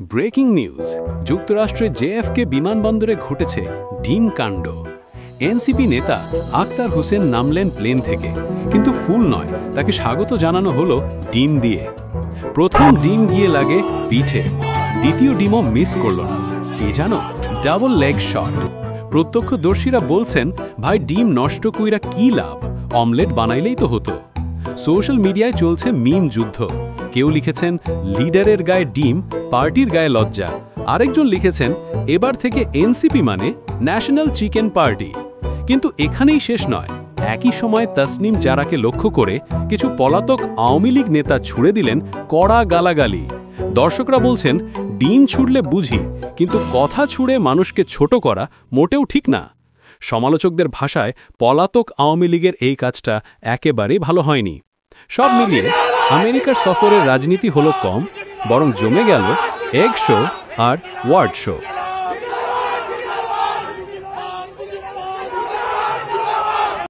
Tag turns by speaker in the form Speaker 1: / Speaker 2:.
Speaker 1: Breaking news, যুক্তরাষ্ট্রে জেএফকে বিমানবন্দরে ঘটেছে ডিম কাণ্ড। এনসিপি নেতা আখতার হোসেন নামলেন প্লেন থেকে, কিন্তু ফুল নয়, তাকে স্বাগত জানানো হলো ডিম দিয়ে। প্রথম ডিম গিয়ে লাগে পিঠে, দ্বিতীয় ডিমও মিস করল না। কি জানো, ডাবল লেগ শট। প্রত্যক্ষদর্শীরা বলছেন, ভাই ডিম নষ্ট কইরা কি লাভ, অমলেট বানাইলেই তো হতো। সোশ্যাল মিডিয়ায় চলছে মিম যুদ্ধ। কেউ লিখেছেন লিডারের গায়ে ডিম, পার্টির গায়ে লজ্জা। আরেকজন লিখেছেন এবার থেকে এনসিপি মানে ন্যাশনাল চিকেন পার্টি। কিন্তু এখানেই শেষ নয়। একই সময় তাসনিম জারাকে লক্ষ্য করে কিছু পলাতক আওয়ামী লীগ নেতা ছুড়ে দিলেন কড়া গালাগালি। দর্শকরা বলছেন, ডিম ছুড়লে বুঝি, কিন্তু কথা ছুড়ে মানুষকে ছোট করা মোটেও ঠিক না। সমালোচকদের ভাষায় পলাতক আওয়ামী লীগের এই কাজটা একেবারেই ভালো হয়নি। সব মিলিয়ে আমেরিকার সফরের রাজনীতি হলো কম, বরং জমে গেল এগ শো আর ওয়ার্ড শো।